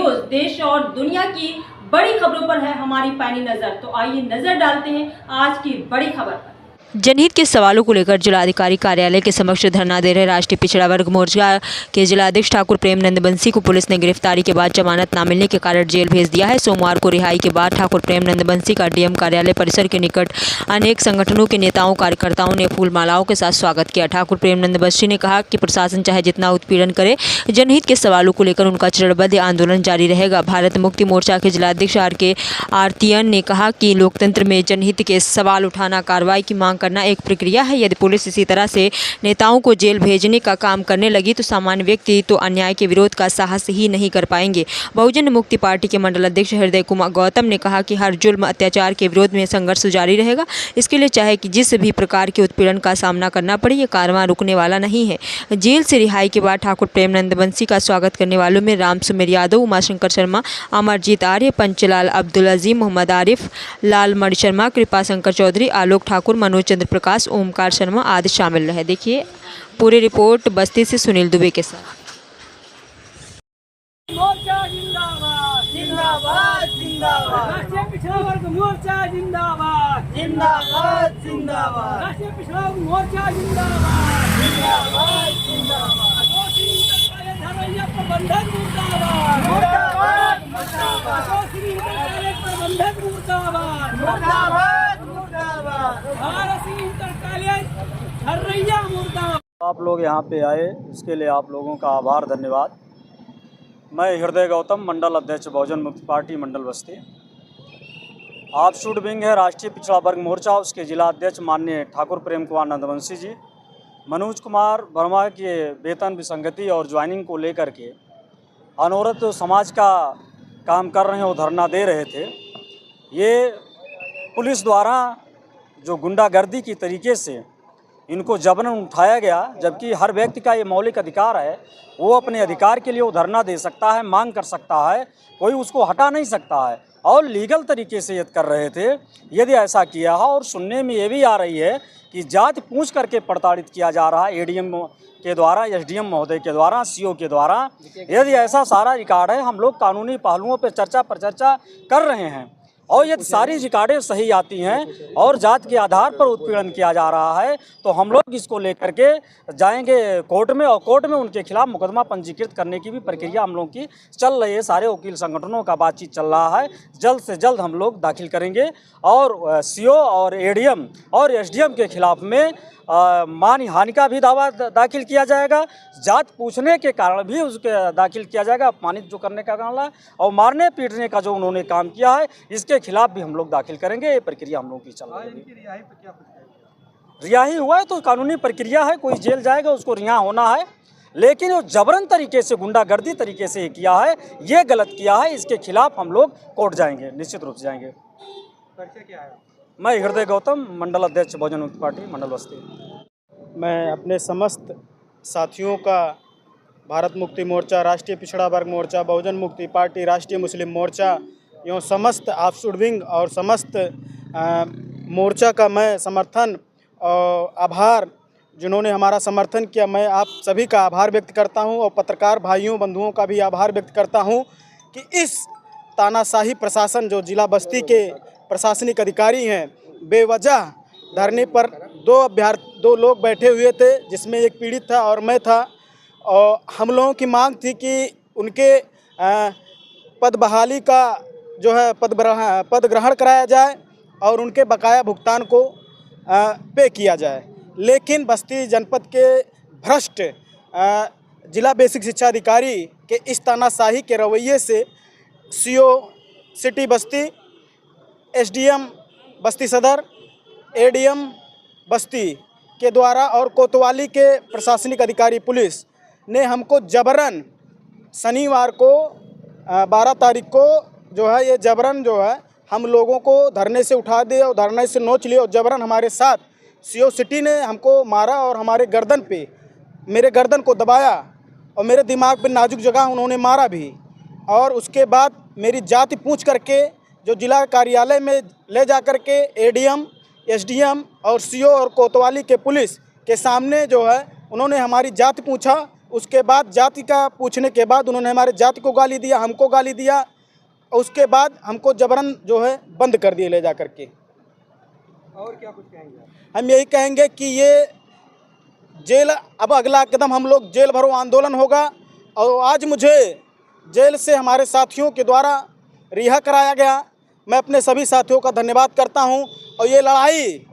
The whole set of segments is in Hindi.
न्यूज़ देश और दुनिया की बड़ी खबरों पर है हमारी पैनी नजर। तो आइए नजर डालते हैं आज की बड़ी खबर पर। जनहित के सवालों को लेकर जिलाधिकारी कार्यालय के समक्ष धरना दे रहे राष्ट्रीय पिछड़ा वर्ग मोर्चा के जिलाध्यक्ष ठाकुर प्रेमनंद बंसी को पुलिस ने गिरफ्तारी के बाद जमानत न मिलने के कारण जेल भेज दिया है। सोमवार को रिहाई के बाद ठाकुर प्रेमनंद बंसी का डीएम कार्यालय परिसर के निकट अनेक संगठनों के नेताओं कार्यकर्ताओं ने फूल मालाओं के साथ स्वागत किया। ठाकुर प्रेमनंद बंसी ने कहा कि प्रशासन चाहे जितना उत्पीड़न करे, जनहित के सवालों को लेकर उनका चरणबद्ध आंदोलन जारी रहेगा। भारत मुक्ति मोर्चा के जिलाध्यक्ष RK आर्तियन ने कहा कि लोकतंत्र में जनहित के सवाल उठाना, कार्रवाई की मांग करना एक प्रक्रिया है। यदि पुलिस इसी तरह से नेताओं को जेल भेजने का काम करने लगी तो सामान्य व्यक्ति तो अन्याय के विरोध का साहस ही नहीं कर पाएंगे। बहुजन मुक्ति पार्टी के मंडल अध्यक्ष हृदय कुमार गौतम ने कहा कि हर जुल्म अत्याचार के विरोध में संघर्ष जारी रहेगा। इसके लिए चाहे कि जिस भी प्रकार के उत्पीड़न का सामना करना पड़े, ये कारवां रुकने वाला नहीं है। जेल से रिहाई के बाद ठाकुर प्रेमनंद बंसी का स्वागत करने वालों में राम सुमेर यादव, उमाशंकर शर्मा, अमरजीत आर्य, पंचलाल अब्दुल अजीम, मोहम्मद आरिफ, लाल मणि शर्मा, कृपा शंकर चौधरी, आलोक ठाकुर, मनोज चंद्र प्रकाश, ओमकार शर्मा आदि शामिल रहे। देखिए पूरी रिपोर्ट बस्ती से सुनील दुबे के साथ। मोर्चा जिंदाबाद जिंदाबाद जिंदाबाद, राष्ट्रीय पिछड़ा वर्ग मोर्चा जिंदाबाद जिंदाबाद जिंदाबाद, राष्ट्रीय पिछड़ा वर्ग मोर्चा जिंदाबाद जिंदाबाद जिंदाबाद, दोषी इंटर कॉलेज प्रबंधक मुर्दाबाद मुर्दाबाद मुर्दाबाद, दोषी इंटर कॉलेज प्रबंधक मुर्दाबाद मुर्दाबाद मुर्दाबाद, भारत इंटर कॉलेज झर्रैया मुर्दाबाद। आप लोग यहाँ पे आए, इसके लिए आप लोगों का आभार, धन्यवाद। मैं हृदय गौतम, मंडल अध्यक्ष बहुजन मुक्ति पार्टी मंडल बस्ती। आप शूट विंग है राष्ट्रीय पिछड़ा वर्ग मोर्चा, उसके जिला अध्यक्ष माननीय ठाकुर प्रेम कुमार नंदवंशी जी मनोज कुमार वर्मा के वेतन विसंगति और ज्वाइनिंग को लेकर के अनवरत समाज का काम कर रहे हैं, वो धरना दे रहे थे। ये पुलिस द्वारा जो गुंडागर्दी की तरीके से इनको जबरन उठाया गया, जबकि हर व्यक्ति का ये मौलिक अधिकार है, वो अपने अधिकार के लिए वो धरना दे सकता है, मांग कर सकता है, कोई उसको हटा नहीं सकता है। और लीगल तरीके से ये कर रहे थे। यदि ऐसा किया है और सुनने में ये भी आ रही है कि जाति पूछ करके प्रताड़ित किया जा रहा है ADM के द्वारा, SDM महोदय के द्वारा, CO के द्वारा, यदि ऐसा सारा रिकॉर्ड है, हम लोग कानूनी पहलुओं पर चर्चा कर रहे हैं और यदि सारी रिकॉर्डें सही आती हैं और जात के आधार पर उत्पीड़न किया जा रहा है तो हम लोग इसको लेकर के जाएंगे कोर्ट में और कोर्ट में उनके खिलाफ मुकदमा पंजीकृत करने की भी प्रक्रिया हम लोग की चल रही है। सारे वकील संगठनों का बातचीत चल रहा है, जल्द से जल्द हम लोग दाखिल करेंगे और CO और ADM और SDM के खिलाफ में मान हानि का भी दावा दाखिल किया जाएगा। जात पूछने के कारण भी उसके दाखिल किया जाएगा, अपमानित जो करने का कारण है और मारने पीटने का जो उन्होंने काम किया है, इसके खिलाफ भी हम लोग दाखिल करेंगे। ये प्रक्रिया हम लोग की चल रही है। रिहाई हुआ है तो कानूनी प्रक्रिया है, कोई जेल जाएगा उसको रिहा होना है, लेकिन वो जबरन तरीके से, गुंडागर्दी तरीके से किया है, ये गलत किया है, इसके खिलाफ हम लोग कोर्ट जाएंगे, निश्चित रूप से जाएंगे। क्या है? मैं हृदय गौतम, मंडल अध्यक्ष बहुजन मुक्ति पार्टी मंडल बस्ती। मैं अपने समस्त साथियों का भारत मुक्ति मोर्चा, राष्ट्रीय पिछड़ा वर्ग मोर्चा, बहुजन मुक्ति पार्टी, राष्ट्रीय मुस्लिम मोर्चा, एवं समस्त आफशूट विंग और समस्त मोर्चा का मैं समर्थन और आभार, जिन्होंने हमारा समर्थन किया, मैं आप सभी का आभार व्यक्त करता हूं और पत्रकार भाइयों बंधुओं का भी आभार व्यक्त करता हूं कि इस तानाशाही प्रशासन, जो जिला बस्ती के प्रशासनिक अधिकारी हैं, बेवजह धरने पर दो लोग बैठे हुए थे, जिसमें एक पीड़ित था और मैं था, और हम लोगों की मांग थी कि उनके पद बहाली का जो है पद ग्रहण कराया जाए और उनके बकाया भुगतान को पे किया जाए। लेकिन बस्ती जनपद के भ्रष्ट जिला बेसिक शिक्षा अधिकारी के इस तानाशाही के रवैये से CO सिटी बस्ती, SDM बस्ती सदर, ADM बस्ती के द्वारा और कोतवाली के प्रशासनिक अधिकारी पुलिस ने हमको जबरन शनिवार को 12 तारीख को जो है ये जबरन जो है हम लोगों को धरने से उठा दिए और धरने से नोच लिए और जबरन हमारे साथ CO सिटी ने हमको मारा और हमारे गर्दन पे, मेरे गर्दन को दबाया और मेरे दिमाग पे नाजुक जगह उन्होंने मारा भी। और उसके बाद मेरी जाति पूछ करके जो जिला कार्यालय में ले जा कर के ADM, SDM और CO और कोतवाली के पुलिस के सामने जो है उन्होंने हमारी जाति पूछा। उसके बाद जाति का पूछने के बाद उन्होंने हमारे जाति को गाली दिया, हमको गाली दिया। उसके बाद हमको जबरन जो है बंद कर दिए ले जा करके। और क्या कुछ कहेंगे आप? हम यही कहेंगे कि ये जेल, अब अगला कदम हम लोग जेल भरो आंदोलन होगा। और आज मुझे जेल से हमारे साथियों के द्वारा रिहा कराया गया। मैं अपने सभी साथियों का धन्यवाद करता हूं। और ये लड़ाई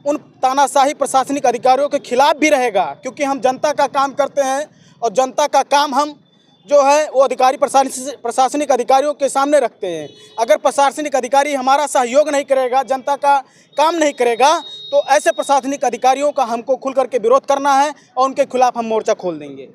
उन तानाशाही प्रशासनिक अधिकारियों के खिलाफ भी रहेगा, क्योंकि हम जनता का काम करते हैं और जनता का काम हम जो है वो प्रशासनिक अधिकारियों के सामने रखते हैं। अगर प्रशासनिक अधिकारी हमारा सहयोग नहीं करेगा, जनता का काम नहीं करेगा, तो ऐसे प्रशासनिक अधिकारियों का हमको खुल करके विरोध करना है और उनके खिलाफ हम मोर्चा खोल देंगे।